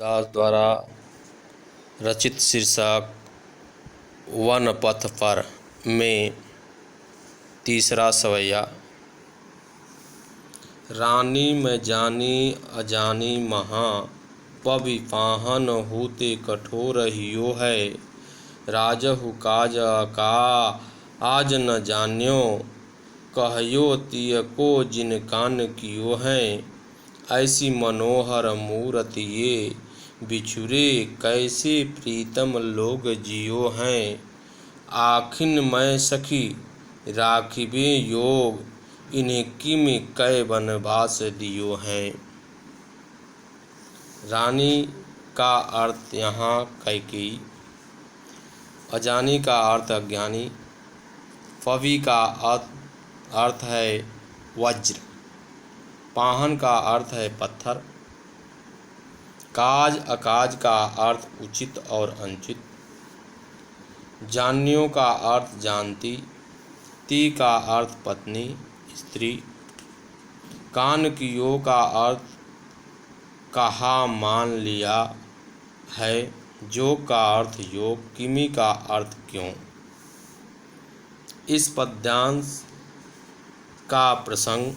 दास द्वारा रचित शीर्षक वन पथ पर में तीसरा सवैया। रानी मैं जानी अजानी महा पवि पाहन होते कठोर हियो है। राजहु काज का आज न जान्यो कहयो तिय को जिन कान कियो है। ऐसी मनोहर मूरत ये बिछुरे कैसे प्रीतम लोग जियो हैं। आखिन मैं सखी राखिबे योग इन्हें किम कै वनवास दियो हैं। रानी का अर्थ यहाँ कैकेयी, अजानी का अर्थ अज्ञानी, पवि का अर्थ है वज्र, पाहन का अर्थ है पत्थर, काज अकाज का अर्थ उचित और अनुचित, जान्यों का अर्थ जानती, ती का अर्थ पत्नी स्त्री, कान कियो का अर्थ कहा मान लिया है, जोग का अर्थ योग, किमी का अर्थ क्यों। इस पद्यांश का प्रसंग,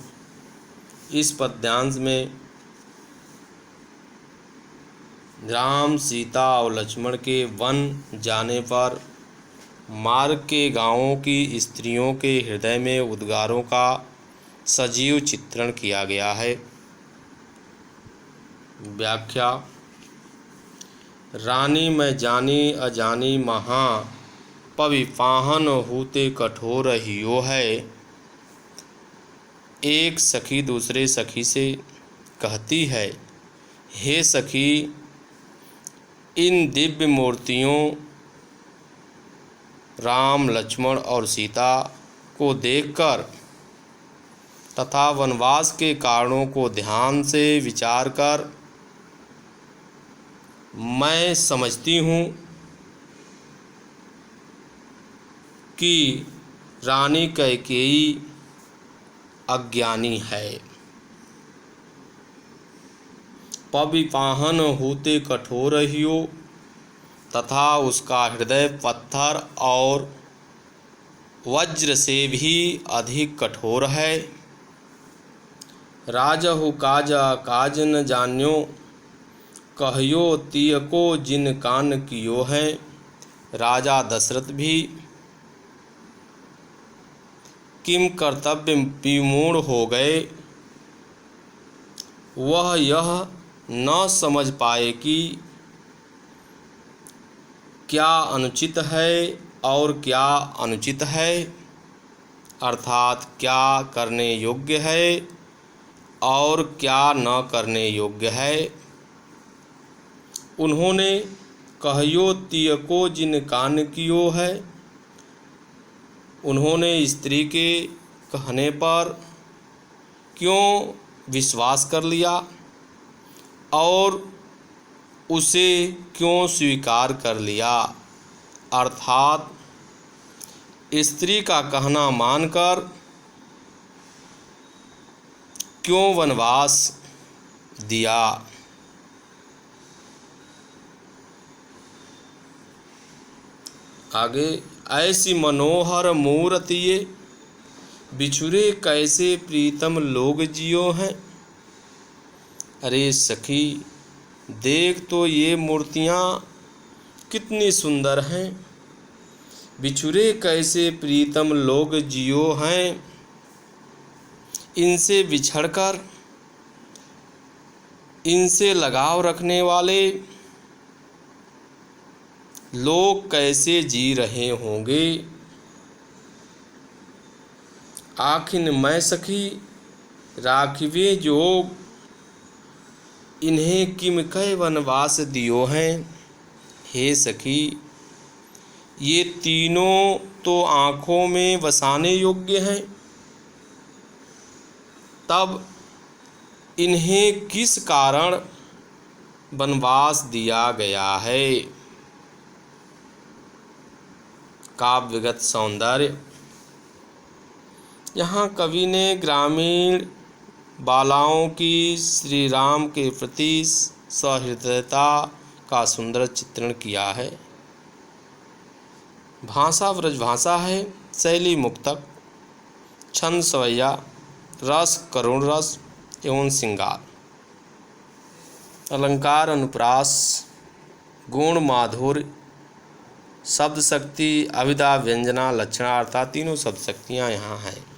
इस पद्यांश में राम सीता और लक्ष्मण के वन जाने पर मार्ग के गांवों की स्त्रियों के हृदय में उद्गारों का सजीव चित्रण किया गया है। व्याख्या। रानी मैं जानी अजानी महा पवि पाहन होते कठोर हियो है। एक सखी दूसरे सखी से कहती है, हे सखी, इन दिव्य मूर्तियों राम लक्ष्मण और सीता को देखकर तथा वनवास के कारणों को ध्यान से विचार कर मैं समझती हूँ कि रानी कैकेयी अज्ञानी है। पवि पाहन होते कठोर हियो तथा उसका हृदय पत्थर और वज्र से भी अधिक कठोर है। राजहु काज काज न जान्यो कहयो तिय को जिन कान कियो है। राजा दशरथ भी किम कर्तव्य विमूढ़ हो गए। वह यह न समझ पाए कि क्या अनुचित है और क्या अनुचित है, अर्थात क्या करने योग्य है और क्या न करने योग्य है। उन्होंने कहयो तिय को जिन कान कियो है, उन्होंने स्त्री के कहने पर क्यों विश्वास कर लिया और उसे क्यों स्वीकार कर लिया, अर्थात स्त्री का कहना मानकर क्यों वनवास दिया। आगे, ऐसी मनोहर मूरत ये बिछुरे कैसे प्रीतम लोग जियो हैं। अरे सखी, देख तो ये मूर्तियाँ कितनी सुंदर हैं। बिछुरे कैसे प्रीतम लोग जियो हैं। इनसे बिछड़कर इनसे लगाव रखने वाले लोग कैसे जी रहे होंगे। आखिन मैं सखी राखिबे जोग इन्हें किम कै वनवास दियो हैं। हे सखी, ये तीनों तो आँखों में बसाने योग्य हैं, तब इन्हें किस कारण वनवास दिया गया है। काव्यगत सौंदर्य। यहाँ कवि ने ग्रामीण बालाओं की श्री राम के प्रति सहृदयता का सुंदर चित्रण किया है। भाषा ब्रजभाषा है, शैली मुक्तक, छंद सवैया, रस करुण रस एवं श्रृंगार, अलंकार अनुप्रास, गुण माधुर्य, शब्द शक्ति, अभिधा व्यंजना लक्षणा अर्थात तीनों शब्द शक्तियाँ यहाँ हैं।